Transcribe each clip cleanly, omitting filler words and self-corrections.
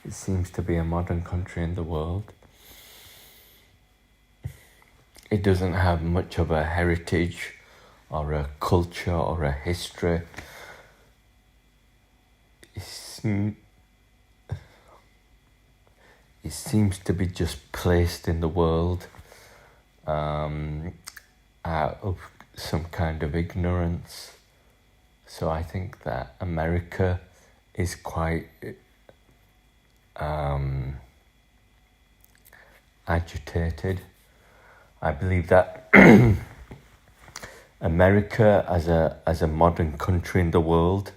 It seems to be a modern country in the world. It doesn't have much of a heritage or a culture or a history. It seems to be just placed in the world out of some kind of ignorance. So I think that America is quite agitated. I believe that America as a modern country in the world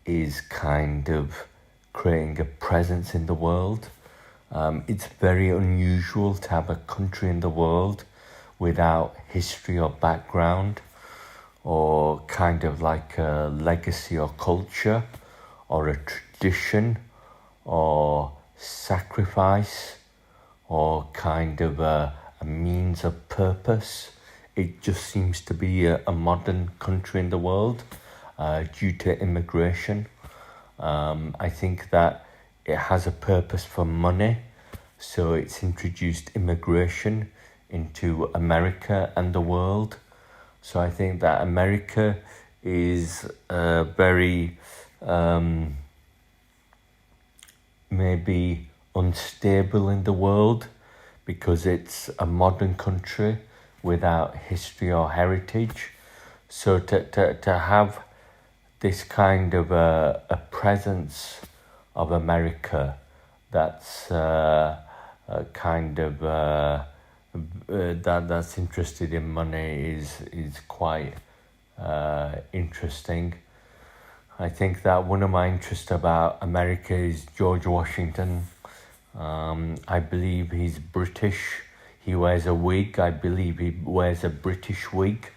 is kind of creating a presence in the world. It's very unusual to have a country in the world without history or background, or kind of like a legacy or culture, or a tradition, or sacrifice, or kind of a means of purpose. It just seems to be a modern country in the world due to immigration. I think that it has a purpose for money, so it's introduced immigration into America and the world. So I think that America is very maybe unstable in the world because it's a modern country without history or heritage. So to have this kind of a presence of America that's kind of that's interested in money is quite interesting. I think that one of my interests about America is George Washington. I believe he's British. He wears a wig. I believe he wears a British wig.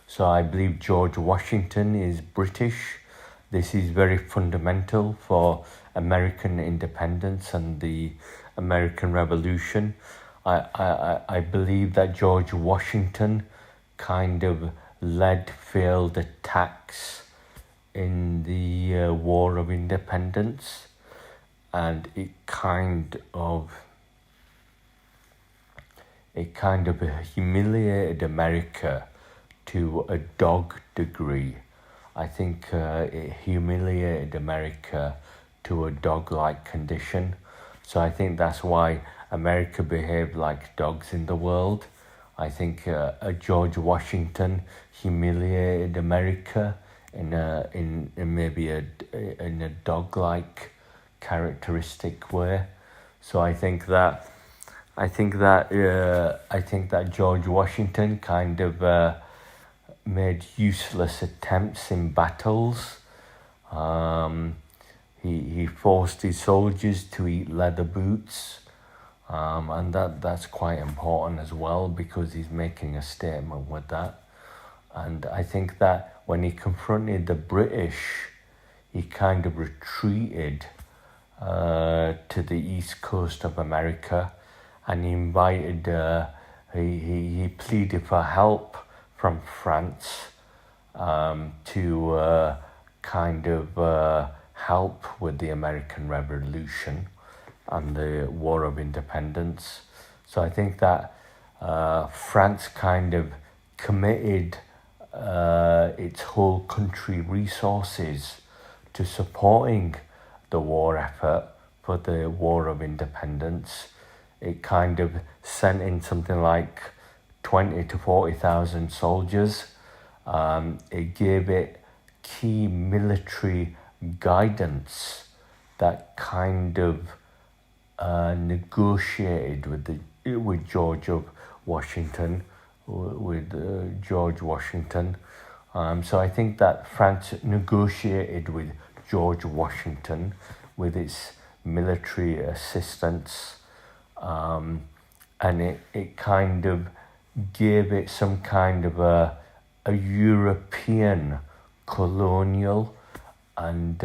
So I believe George Washington is British. This is very fundamental for American independence and the American Revolution. I believe that George Washington kind of led failed attacks in the War of Independence, and it kind of humiliated America to a dog degree. I think it humiliated America to a dog-like condition. So I think that's why America behaved like dogs in the world. I think George Washington humiliated America in maybe in a dog-like characteristic way. So I think that George Washington kind of made useless attempts in battles. He forced his soldiers to eat leather boots, and that's quite important as well because he's making a statement with that. And I think that when he confronted the British, he kind of retreated to the east coast of America, and he invited, he pleaded for help from France to kind of help with the American Revolution and the War of Independence. So I think that France kind of committed its whole country resources to supporting the war effort for the War of Independence. It kind of sent in something like 20 to 40,000 soldiers. It gave it key military guidance that kind of negotiated with George Washington. So I think that France negotiated with George Washington with its military assistance, and it kind of gave it some kind of a European colonial and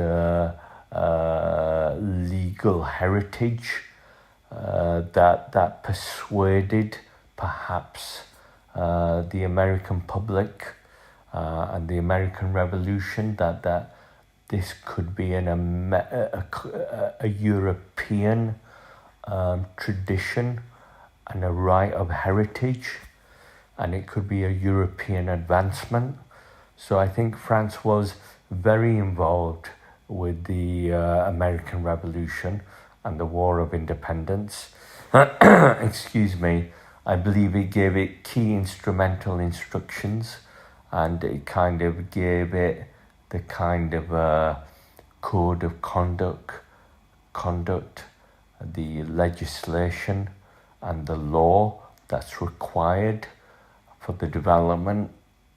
legal heritage that persuaded perhaps the American public and the American Revolution that this could be a European tradition and a right of heritage, and it could be a European advancement. So I think France was very involved with the American Revolution and the War of Independence. Excuse me. I believe it gave it key instrumental instructions, and it kind of gave it the kind of code of conduct, the legislation and the law that's required for the development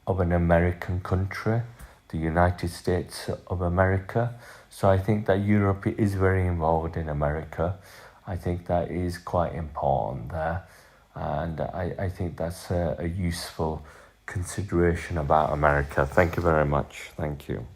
of an American country, the United States of America. So I think that Europe is very involved in America. I think that is quite important there. And I think that's a useful consideration about America. Thank you very much. Thank you.